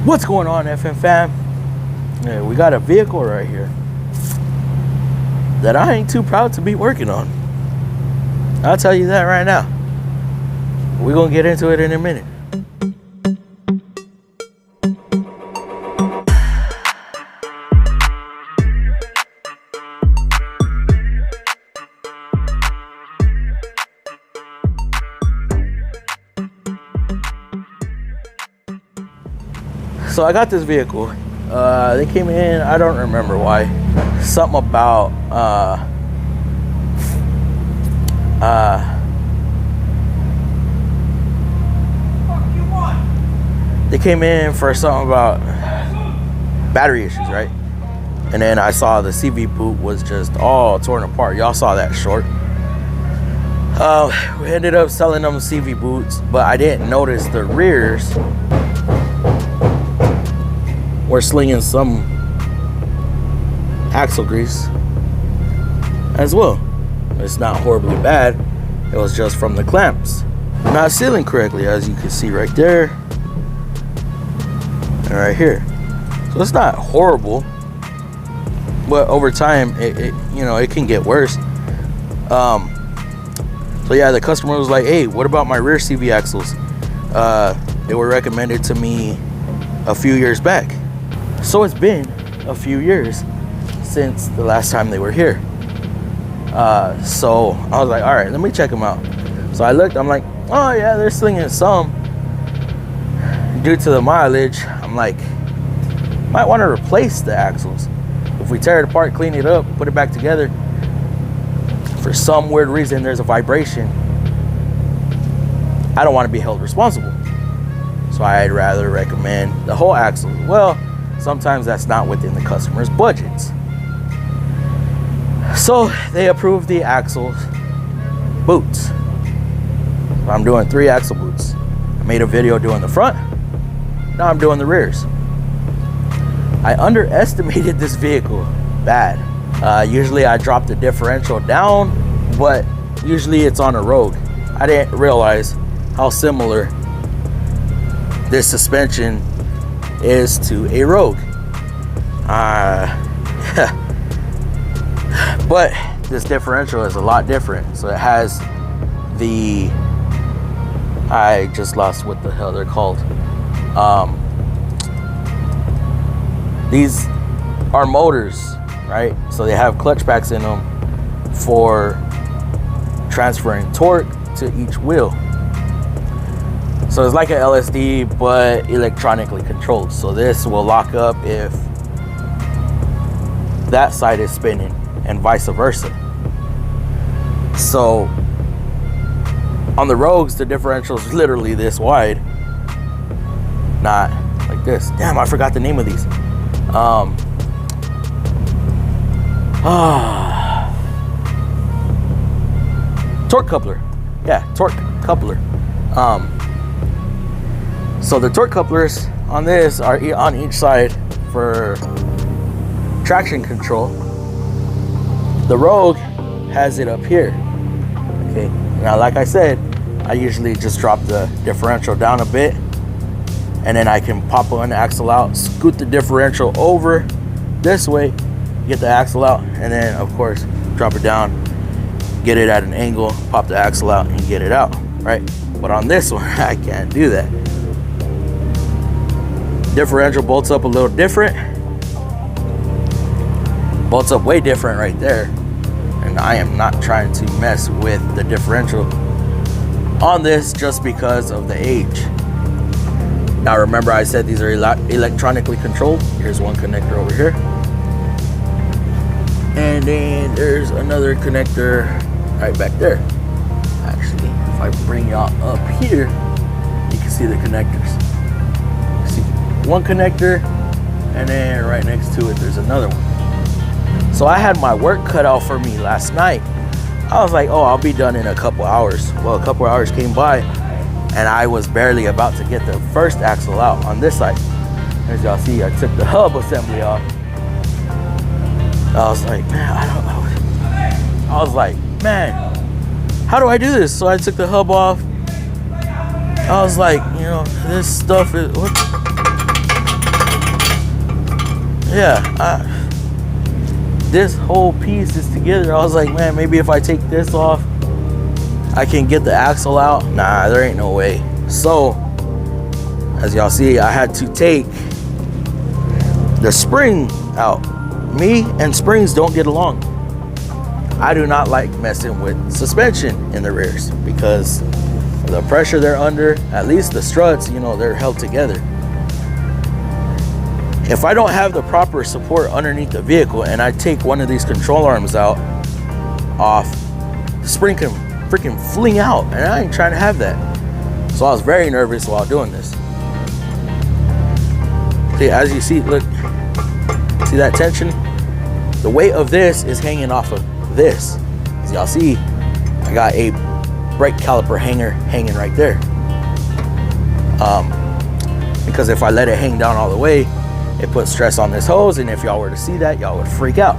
What's going on, FMFAM? Yeah, we got a vehicle right here that I ain't too proud to be working on. I'll tell you that right now. We're gonna get into it in a minute. So I got this vehicle. They came in, I don't remember why. Something about they came in for something about battery issues, right? And then I saw the CV boot was just all torn apart. Y'all saw that short. We ended up selling them CV boots, but I didn't notice the rears were slinging some axle grease as well. It's not horribly bad. It was just from the clamps not sealing correctly, as you can see right there and right here. So it's not horrible, but over time it can get worse. So yeah, the customer was like, hey, what about my rear CV axles? They were recommended to me a few years back. So it's been a few years since the last time they were here. So I was like, all right, let me check them out. So I looked, I'm like, oh yeah, they're slinging some. Due to the mileage, I'm like, might want to replace the axles. If we tear it apart, clean it up, put it back together, for some weird reason there's a vibration, I don't want to be held responsible. So I'd rather recommend the whole axle. Well, sometimes that's not within the customer's budgets. So they approved the axle boots. So I'm doing 3 axle boots. I made a video doing the front. Now I'm doing the rears. I underestimated this vehicle bad. Usually I drop the differential down, but usually it's on a Rogue. I didn't realize how similar this suspension is to a Rogue. But this differential is a lot different. So it has the, I just lost what the hell they're called. These are motors, right? So they have clutch packs in them for transferring torque to each wheel. So it's like an LSD, but electronically controlled. So this will lock up if that side is spinning and vice versa. So on the Rogues, the differential is literally this wide, not like this. Damn, I forgot the name of these. Torque coupler. Yeah, torque coupler. So the torque couplers on this are on each side for traction control. The Rogue has it up here. Okay, now like I said, I usually just drop the differential down a bit, and then I can pop one axle out, scoot the differential over this way, get the axle out, and then of course drop it down, get it at an angle, pop the axle out, and get it out, right? But on this one, I can't do that. Differential bolts up a little different. Bolts up way different right there. And I am not trying to mess with the differential on this just because of the age. Now remember, I said these are electronically controlled. Here's one connector over here. And then there's another connector right back there. Actually, if I bring y'all up here, you can see the connectors. See one connector, and then right next to it, there's another one. So I had my work cut out for me last night. I was like, oh, I'll be done in a couple hours. Well, a couple hours came by, and I was barely about to get the first axle out on this side. As y'all see, I took the hub assembly off. I was like, man, I don't know. I was like, man, how do I do this? So I took the hub off. I was like, you know, this stuff is, what? yeah, this whole piece is together. I was like, man, maybe if I take this off, I can get the axle out. Nah, there ain't no way. So, as y'all see, I had to take the spring out. Me and springs don't get along. I do not like messing with suspension in the rears because the pressure they're under, at least the struts, you know, they're held together. If I don't have the proper support underneath the vehicle and I take one of these control arms off, the spring can freaking fling out, and I ain't trying to have that. So I was very nervous while doing this. See, as you see, look, see that tension? The weight of this is hanging off of this. As y'all see, I got a brake caliper hanger hanging right there. Because if I let it hang down all the way, it puts stress on this hose, and if y'all were to see that, y'all would freak out.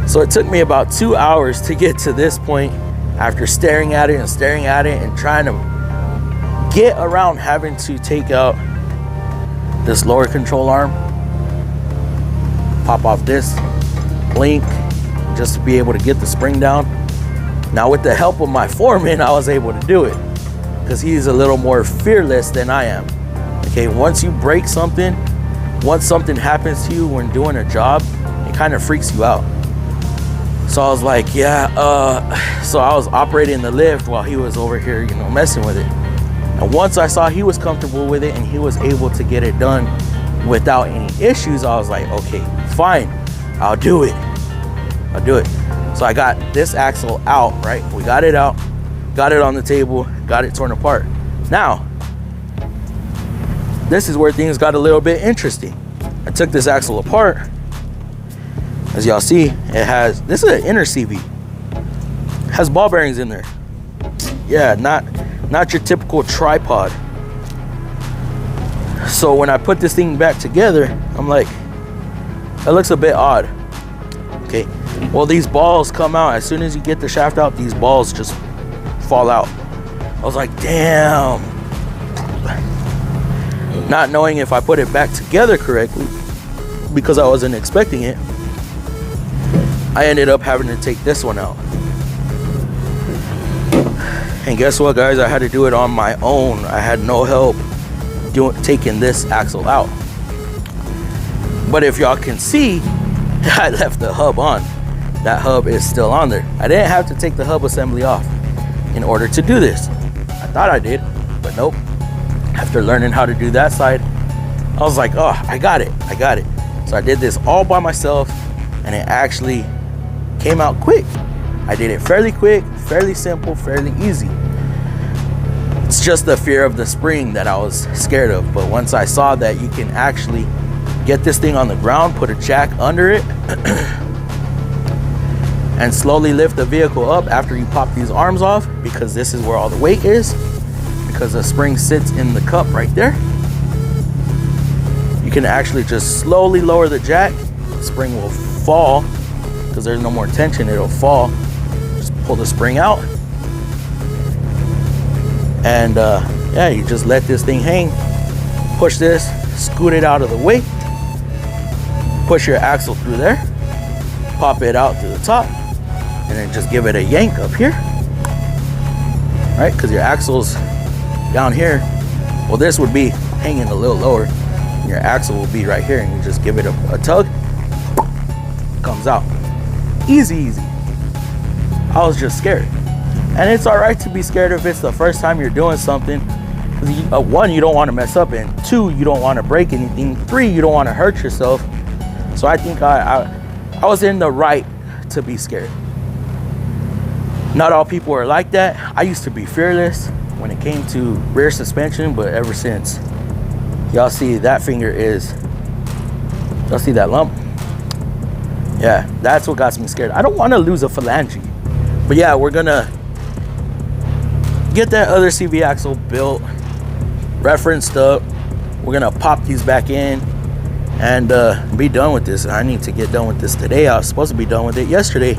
So it took me about 2 hours to get to this point after staring at it and trying to get around having to take out this lower control arm, pop off this link just to be able to get the spring down. Now with the help of my foreman, I was able to do it because he's a little more fearless than I am. Okay, once you break something, once something happens to you when doing a job, it kind of freaks you out. So I was like, yeah, so I was operating the lift while he was over here, you know, messing with it. And once I saw he was comfortable with it and he was able to get it done without any issues, I was like, okay, fine, I'll do it. I'll do it. So I got this axle out, right? We got it out, got it on the table, got it torn apart. Now, this is where things got a little bit interesting. I took this axle apart. As y'all see, it has, this is an inner CV. It has ball bearings in there. Yeah, not your typical tripod. So when I put this thing back together, I'm like, that looks a bit odd. Okay, well, these balls come out. As soon as you get the shaft out, these balls just fall out. I was like, damn. Not knowing if I put it back together correctly, because I wasn't expecting it, I ended up having to take this one out. And guess what, guys? I had to do it on my own. I had no help taking this axle out. But if y'all can see, I left the hub on. That hub is still on there. I didn't have to take the hub assembly off in order to do this. I thought I did, but nope. After learning how to do that side, I was like, oh, I got it. So I did this all by myself, and it actually came out quick. I did it fairly quick, fairly simple, fairly easy. It's just the fear of the spring that I was scared of. But once I saw that you can actually get this thing on the ground, put a jack under it, and slowly lift the vehicle up after you pop these arms off, because this is where all the weight is, because the spring sits in the cup right there. You can actually just slowly lower the jack. The spring will fall because there's no more tension. It'll fall. Just pull the spring out, and yeah, you just let this thing hang. Push this, scoot it out of the way. Push your axle through there. Pop it out to the top, and then just give it a yank up here. Right, because your axle's down here. Well, this would be hanging a little lower, and your axle will be right here, and you just give it a tug, comes out. Easy. I was just scared. And it's all right to be scared if it's the first time you're doing something. One, you don't want to mess up, and two, you don't want to break anything. Three, you don't want to hurt yourself. So I think I was in the right to be scared. Not all people are like that. I used to be fearless when it came to rear suspension, but ever since, y'all see that finger is, y'all see that lump? Yeah, that's what got me scared. I don't want to lose a phalange. But yeah, we're gonna get that other CV axle built, referenced up. We're gonna pop these back in and be done with this. I need to get done with this today. I was supposed to be done with it yesterday,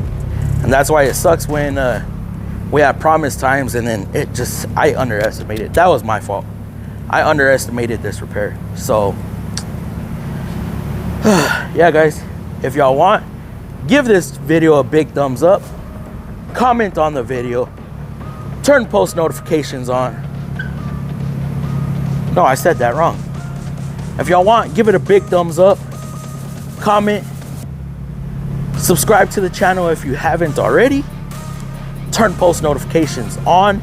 and that's why it sucks when we have promised times and then it just, I underestimated. That was my fault. I underestimated this repair. So Yeah, guys, if y'all want, give this video a big thumbs up, comment on the video, turn post notifications on. No, I said that wrong. If y'all want, give it a big thumbs up, comment, subscribe to the channel if you haven't already, turn post notifications on.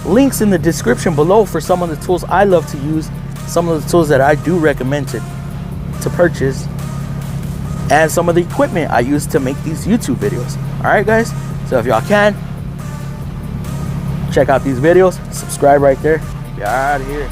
Links in the description below for some of the tools I love to use, some of the tools that I do recommend to purchase, and some of the equipment I use to make these YouTube videos. All right, guys, so if y'all can, check out these videos, subscribe right there. Get out of here.